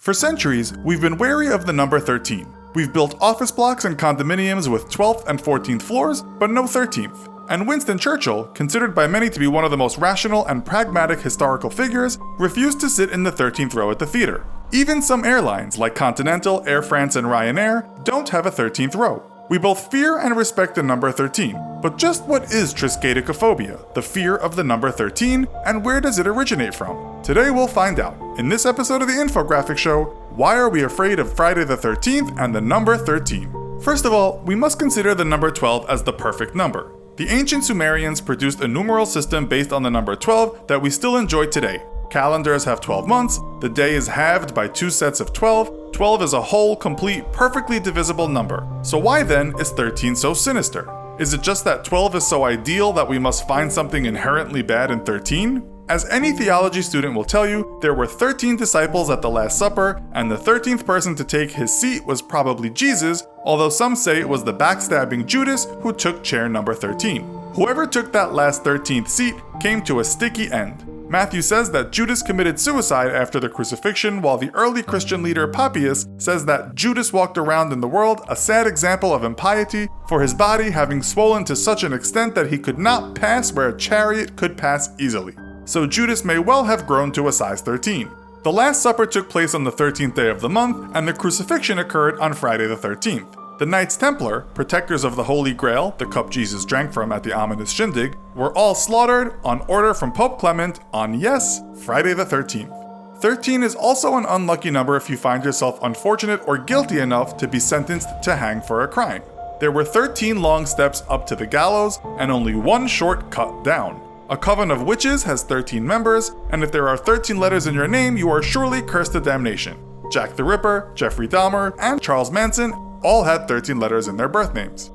For centuries, we've been wary of the number 13. We've built office blocks and condominiums with 12th and 14th floors, but no 13th. And Winston Churchill, considered by many to be one of the most rational and pragmatic historical figures, refused to sit in the 13th row at the theater. Even some airlines, like Continental, Air France, and Ryanair, don't have a 13th row. We both fear and respect the number 13, but just what is triskaidekaphobia, the fear of the number 13, and where does it originate from? Today we'll find out. In this episode of the Infographic Show, why are we afraid of Friday the 13th and the number 13? First of all, we must consider the number 12 as the perfect number. The ancient Sumerians produced a numeral system based on the number 12 that we still enjoy today. Calendars have 12 months, the day is halved by 2 sets of 12, 12 is a whole, complete, perfectly divisible number. So why then is 13 so sinister? Is it just that 12 is so ideal that we must find something inherently bad in 13? As any theology student will tell you, there were 13 disciples at the Last Supper, and the 13th person to take his seat was probably Jesus, although some say it was the backstabbing Judas who took chair number 13. Whoever took that last 13th seat came to a sticky end. Matthew says that Judas committed suicide after the crucifixion, while the early Christian leader Papias says that Judas walked around in the world a sad example of impiety, for his body having swollen to such an extent that he could not pass where a chariot could pass easily. So Judas may well have grown to a size 13. The Last Supper took place on the 13th day of the month, and the crucifixion occurred on Friday the 13th. The Knights Templar, protectors of the Holy Grail, the cup Jesus drank from at the ominous shindig, were all slaughtered on order from Pope Clement on, yes, Friday the 13th. 13 is also an unlucky number if you find yourself unfortunate or guilty enough to be sentenced to hang for a crime. There were 13 long steps up to the gallows, and only one short cut down. A coven of witches has 13 members, and if there are 13 letters in your name, you are surely cursed to damnation. Jack the Ripper, Jeffrey Dahmer, and Charles Manson all had 13 letters in their birth names.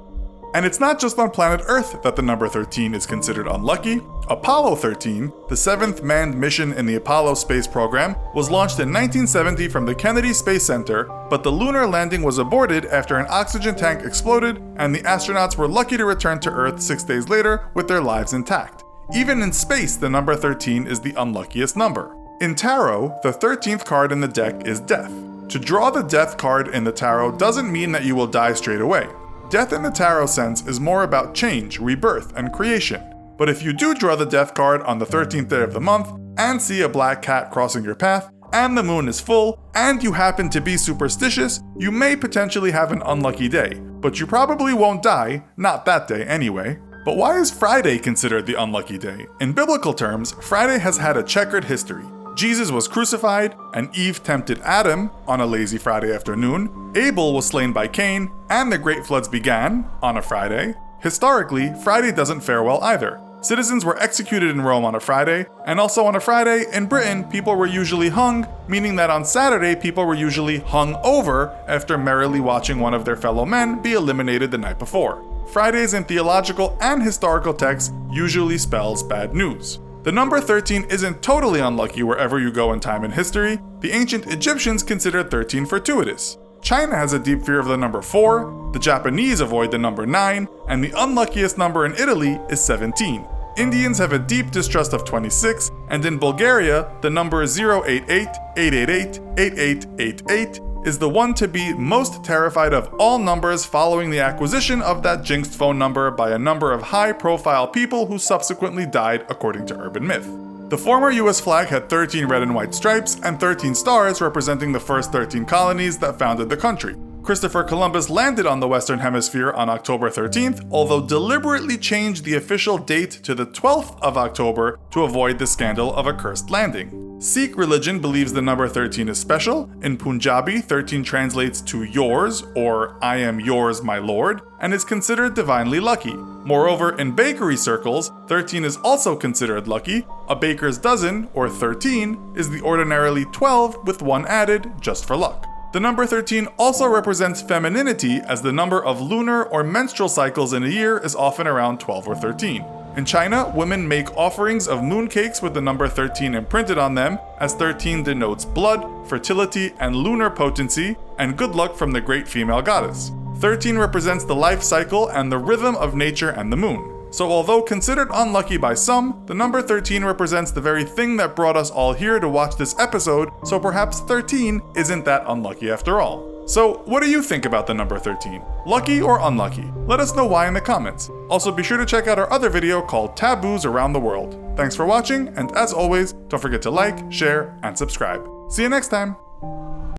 And it's not just on planet Earth that the number 13 is considered unlucky. Apollo 13, the 7th manned mission in the Apollo space program, was launched in 1970 from the Kennedy Space Center, but the lunar landing was aborted after an oxygen tank exploded, and the astronauts were lucky to return to Earth 6 days later with their lives intact. Even in space, the number 13 is the unluckiest number. In tarot, the 13th card in the deck is death. To draw the death card in the tarot doesn't mean that you will die straight away. Death in the tarot sense is more about change, rebirth, and creation. But if you do draw the death card on the 13th day of the month, and see a black cat crossing your path, and the moon is full, and you happen to be superstitious, you may potentially have an unlucky day. But you probably won't die, not that day anyway. But why is Friday considered the unlucky day? In biblical terms, Friday has had a checkered history. Jesus was crucified, and Eve tempted Adam on a lazy Friday afternoon, Abel was slain by Cain, and the Great Floods began on a Friday. Historically, Friday doesn't fare well either. Citizens were executed in Rome on a Friday, and also on a Friday, in Britain, people were usually hung, meaning that on Saturday, people were usually hung over after merrily watching one of their fellow men be eliminated the night before. Fridays in theological and historical texts usually spells bad news. The number 13 isn't totally unlucky wherever you go in time and history. The ancient Egyptians considered 13 fortuitous. China has a deep fear of the number 4, the Japanese avoid the number 9, and the unluckiest number in Italy is 17. Indians have a deep distrust of 26, and in Bulgaria, the number 088, 888, 8888 is the one to be most terrified of all numbers following the acquisition of that jinxed phone number by a number of high-profile people who subsequently died according to urban myth. The former US flag had 13 red and white stripes and 13 stars representing the first 13 colonies that founded the country. Christopher Columbus landed on the Western Hemisphere on October 13th, although deliberately changed the official date to the 12th of October to avoid the scandal of a cursed landing. Sikh religion believes the number 13 is special. In Punjabi, 13 translates to yours, or I am yours, my lord, and is considered divinely lucky. Moreover, in bakery circles, 13 is also considered lucky. A baker's dozen, or 13, is the ordinarily 12 with 1 added, just for luck. The number 13 also represents femininity, as the number of lunar or menstrual cycles in a year is often around 12 or 13. In China, women make offerings of mooncakes with the number 13 imprinted on them, as 13 denotes blood, fertility, and lunar potency, and good luck from the great female goddess. 13 represents the life cycle and the rhythm of nature and the moon. So although considered unlucky by some, the number 13 represents the very thing that brought us all here to watch this episode, so perhaps 13 isn't that unlucky after all. So, what do you think about the number 13? Lucky or unlucky? Let us know why in the comments. Also, be sure to check out our other video called Taboos Around the World. Thanks for watching, and as always, don't forget to like, share, and subscribe. See you next time!